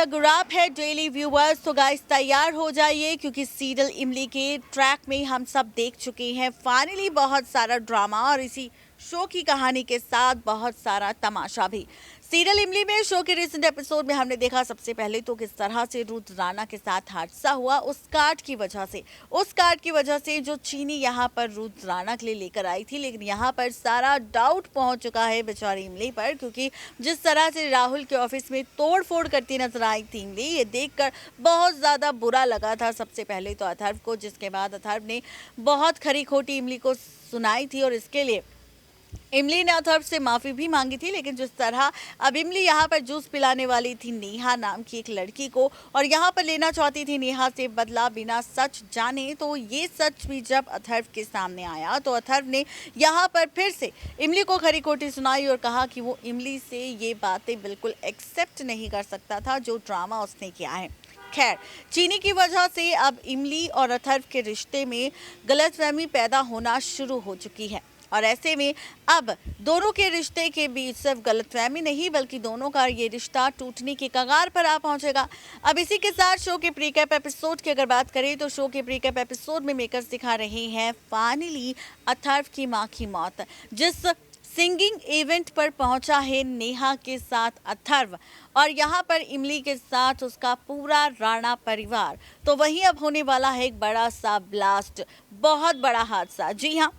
गुराप है daily viewers, तो guys तैयार हो जाइए क्योंकि सीरियल इमली के ट्रैक में हम सब देख चुके हैं फाइनली बहुत सारा ड्रामा और इसी शो की कहानी के साथ बहुत सारा तमाशा भी। सीरियल इमली में शो के रिसेंट एपिसोड में हमने देखा सबसे पहले तो किस तरह से रुद्र राणा के साथ हादसा हुआ उस कार्ड की वजह से जो चीनी यहाँ पर रुद्र राणा के लिए लेकर आई थी, लेकिन यहाँ पर सारा डाउट पहुंच चुका है बेचारी इमली पर, क्योंकि जिस तरह से राहुल के ऑफिस में तोड़ फोड़ करती नजर आई थी इमली, ये देखकर बहुत ज्यादा बुरा लगा था सबसे पहले तो अथर्व को, जिसके बाद अथर्व ने बहुत खरी खोटी इमली को सुनाई थी और इसके लिए इमली ने अथर्व से माफी भी मांगी थी। लेकिन जिस तरह अब इमली यहाँ पर जूस पिलाने वाली थी नेहा नाम की एक लड़की को और यहाँ पर लेना चाहती थी नेहा से बदला बिना सच जाने, तो ये सच भी जब अथर्व के सामने आया तो अथर्व ने यहाँ पर फिर से इमली को खरी खोटी सुनाई और कहा कि वो इमली से ये बातें बिल्कुल एक्सेप्ट नहीं कर सकता था जो ड्रामा उसने किया है। खैर, चीनी की वजह से अब इमली और अथर्व के रिश्ते में गलतफहमी पैदा होना शुरू हो चुकी है और ऐसे में अब दोनों के रिश्ते के बीच सिर्फ गलतफहमी नहीं बल्कि दोनों का ये रिश्ता टूटने की कगार पर आ पहुंचेगा। अब इसी के साथ शो के प्रीकैप एपिसोड की अगर बात करें तो शो के प्रीकैप एपिसोड में मेकर्स दिखा रहे हैं फाइनली अथर्व की मां की मौत। जिस सिंगिंग इवेंट पर पहुंचा है नेहा के साथ अथर्व और यहाँ पर इमली के साथ उसका पूरा राणा परिवार, तो वहीं अब होने वाला है एक बड़ा सा ब्लास्ट, बहुत बड़ा हादसा। जी हाँ,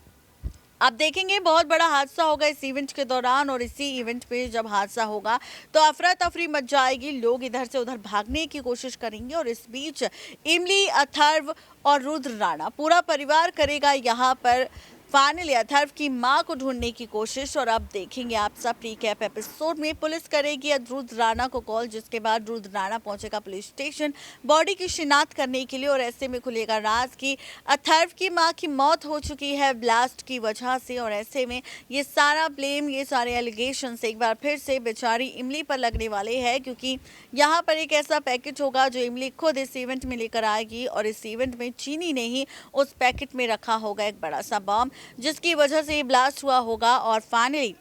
आप देखेंगे बहुत बड़ा हादसा होगा इस इवेंट के दौरान और इसी इवेंट पे जब हादसा होगा तो अफरा तफरी मच जाएगी, लोग इधर से उधर भागने की कोशिश करेंगे और इस बीच इमली, अथर्व और रुद्र राणा पूरा परिवार करेगा यहाँ पर फाइनली अथर्व की मां को ढूंढने की कोशिश। और अब देखेंगे आप सब प्रीकैप एपिसोड में पुलिस करेगी रुद्र राणा को कॉल, जिसके बाद रुद्र राणा पहुंचेगा पुलिस स्टेशन बॉडी की शिनाख्त करने के लिए और ऐसे में खुलेगा राज कि अथर्व की मां की मौत हो चुकी है ब्लास्ट की वजह से और ऐसे में ये सारा ब्लेम, ये सारे एलिगेशन एक बार फिर से बेचारी इमली पर लगने वाले हैं, क्योंकि यहाँ पर एक ऐसा पैकेट होगा जो इमली खुद इस इवेंट में लेकर आएगी और इस इवेंट में चीनी ने ही उस पैकेट में रखा होगा एक बड़ा सा बम, जिसकी वजह से ये ब्लास्ट हुआ होगा और फाइनली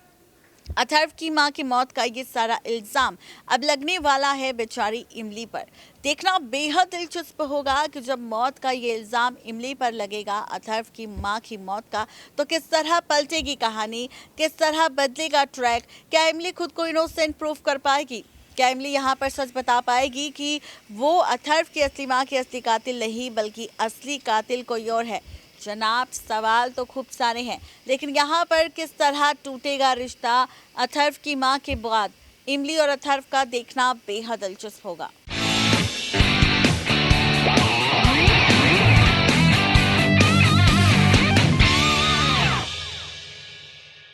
अथर्व की मां की मौत का ये सारा इल्जाम अब लगने वाला है बेचारी इमली पर। देखना बेहद दिलचस्प होगा कि जब मौत का ये इल्जाम इमली पर लगेगा, अथर्व की मां की मौत का, तो किस तरह पलटेगी कहानी, किस तरह बदलेगा ट्रैक। क्या इमली खुद को इनोसेंट प्रूव कर पाएगी? क्या इमली यहाँ पर सच बता पाएगी कि वो अथर्व की असली मां की असली कातिल नहीं बल्कि असली कातिल कोई और है? जनाब, सवाल तो खूब सारे हैं, लेकिन यहाँ पर किस तरह टूटेगा रिश्ता अथर्व की मां के बाद इमली और अथर्व का, देखना बेहद दिलचस्प होगा।